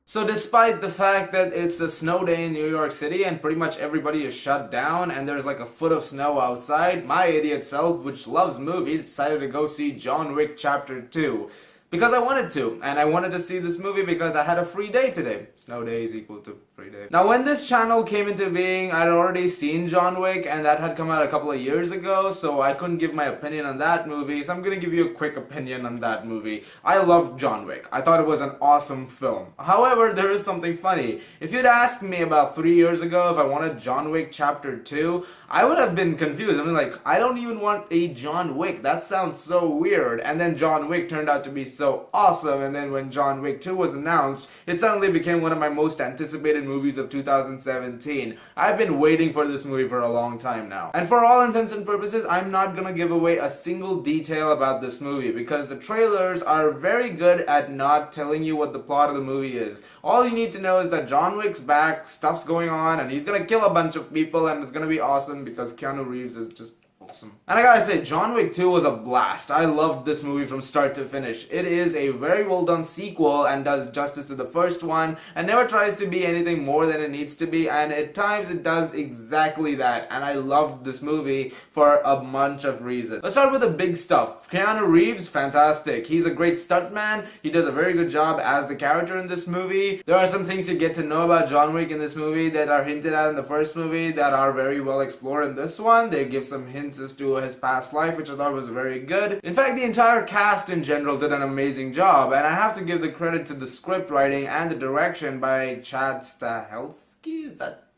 So despite the fact that it's a snow day in New York City and pretty much everybody is shut down and there's like a foot of snow outside, my idiot self, which loves movies, decided to go see John Wick Chapter 2. Because I wanted to, and I wanted to see this movie because I had a free day today. Snow day is equal to free day. Now when this channel came into being, I'd already seen John Wick and that had come out a couple of years ago, so I couldn't give my opinion on that movie, so I'm gonna give you a quick opinion on that movie. I loved John Wick. I thought it was an awesome film. However, there is something funny. If you'd asked me about 3 years ago if I wanted John Wick Chapter 2, I would have been confused. I mean, like, I don't even want a John Wick. That sounds so weird. And then John Wick turned out to be so awesome, and then when John Wick 2 was announced, it suddenly became one of my most anticipated movies of 2017. I've been waiting for this movie for a long time now. And for all intents and purposes, I'm not gonna give away a single detail about this movie because the trailers are very good at not telling you what the plot of the movie is. All you need to know is that John Wick's back, stuff's going on, and he's gonna kill a bunch of people, and it's gonna be awesome because Keanu Reeves is just awesome. And I gotta say, John Wick 2 was a blast. I loved this movie from start to finish. It is a very well done sequel and does justice to the first one and never tries to be anything more than it needs to be, and at times it does exactly that, and I loved this movie for a bunch of reasons. Let's start with the big stuff. Keanu Reeves, fantastic. He's a great stuntman. He does a very good job as the character in this movie. There are some things you get to know about John Wick in this movie that are hinted at in the first movie that are very well explored in this one. They give some hints as to his past life, which I thought was very good. In fact, the entire cast in general did an amazing job, and I have to give the credit to the script writing and the direction by Chad Stahelski.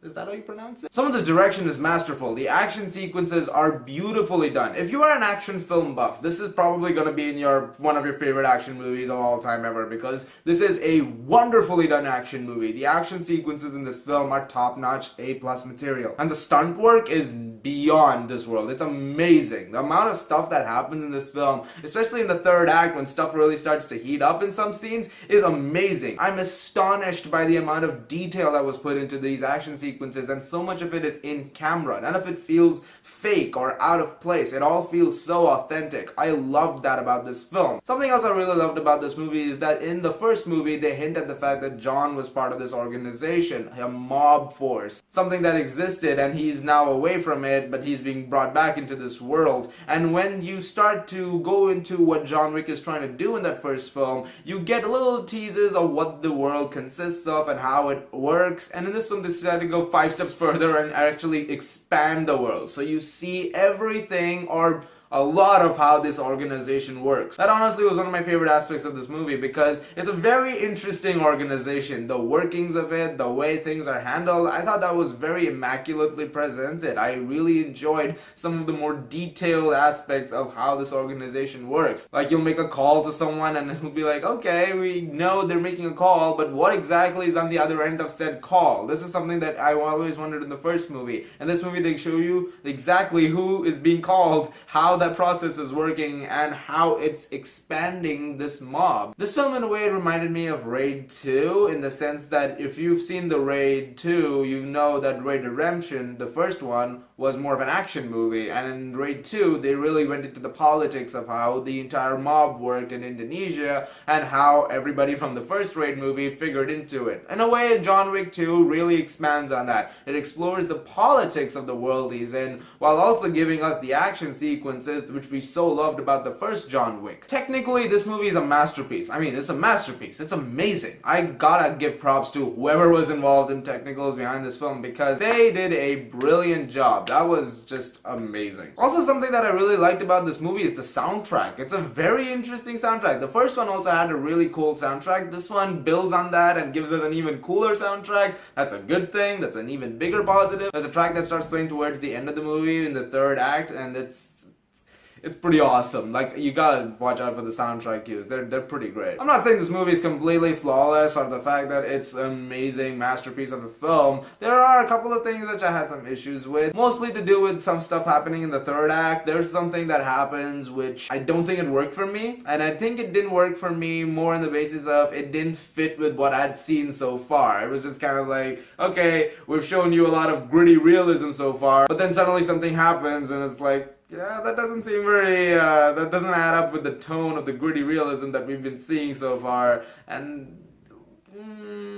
Is that how you pronounce it? Some of the direction is masterful. The action sequences are beautifully done. If you are an action film buff, this is probably going to be in one of your favorite action movies of all time ever, because this is a wonderfully done action movie. The action sequences in this film are top-notch, A+ material. And the stunt work is beyond this world. It's amazing. The amount of stuff that happens in this film, especially in the third act when stuff really starts to heat up in some scenes, is amazing. I'm astonished by the amount of detail that was put into these action sequences, and so much of it is in camera. None of it feels fake or out of place. It all feels so authentic. I loved that about this film. Something else I really loved about this movie is that in the first movie they hint at the fact that John was part of this organization, a mob force, something that existed, and he's now away from it, but he's being brought back into this world. And when you start to go into what John Wick is trying to do in that first film, you get little teases of what the world consists of and how it works. And in this film they decided to go 5 steps further and actually expand the world. So you see everything, or a lot of how this organization works. That honestly was one of my favorite aspects of this movie because it's a very interesting organization. The workings of it, the way things are handled, I thought that was very immaculately presented. I really enjoyed some of the more detailed aspects of how this organization works. Like, you'll make a call to someone and it'll be like, okay, we know they're making a call, but what exactly is on the other end of said call? This is something that I always wondered in the first movie. In this movie they show you exactly who is being called, how that process is working, and how it's expanding this mob. This film in a way reminded me of Raid 2 in the sense that if you've seen the Raid 2, you know that Raid Redemption, the first one, was more of an action movie, and in Raid 2 they really went into the politics of how the entire mob worked in Indonesia and how everybody from the first Raid movie figured into it. In a way, John Wick 2 really expands on that. It explores the politics of the world he's in while also giving us the action sequences which we so loved about the first John Wick. Technically, this movie is a masterpiece. I mean, it's a masterpiece. It's amazing. I gotta give props to whoever was involved in technicals behind this film because they did a brilliant job. That was just amazing. Also, something that I really liked about this movie is the soundtrack. It's a very interesting soundtrack. The first one also had a really cool soundtrack. This one builds on that and gives us an even cooler soundtrack. That's a good thing. That's an even bigger positive. There's a track that starts playing towards the end of the movie in the third act, and it's pretty awesome. Like, you gotta watch out for the soundtrack cues. They're pretty great. I'm not saying this movie is completely flawless or the fact that it's an amazing masterpiece of a film. There are a couple of things that I had some issues with, mostly to do with some stuff happening in the third act. There's something that happens which I don't think it worked for me, and I think it didn't work for me more on the basis of it didn't fit with what I'd seen so far. It was just kind of like, okay, we've shown you a lot of gritty realism so far, but then suddenly something happens and it's like, yeah, that doesn't seem very, that doesn't add up with the tone of the gritty realism that we've been seeing so far, and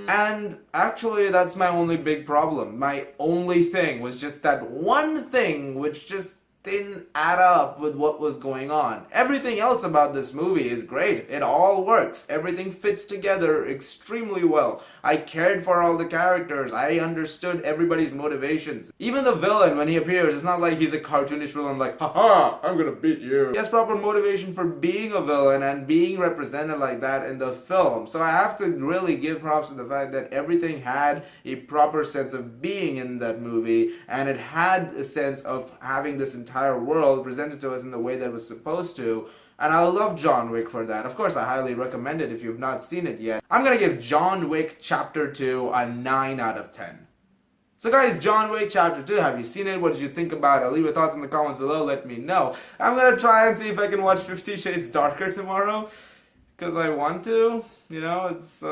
And actually, that's my only big problem. My only thing was just that one thing which just didn't add up with what was going on. Everything else about this movie is great. It all works. Everything fits together extremely well. I cared for all the characters. I understood everybody's motivations. Even the villain, when he appears, it's not like he's a cartoonish villain like, haha, I'm gonna beat you. He has proper motivation for being a villain and being represented like that in the film. So I have to really give props to the fact that everything had a proper sense of being in that movie, and it had a sense of having this entire world presented to us in the way that it was supposed to. And I love John Wick for that. Of course, I highly recommend it if you've not seen it yet. I'm gonna give John Wick Chapter 2 a 9 out of 10. So guys, John Wick Chapter 2, have you seen it? What did you think about it? Leave your thoughts in the comments below, let me know. I'm gonna try and see if I can watch 50 Shades Darker tomorrow, because I want to. You know, it's,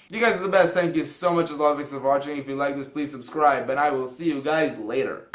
You guys are the best. Thank you so much as always for watching. If you like this, please subscribe, and I will see you guys later.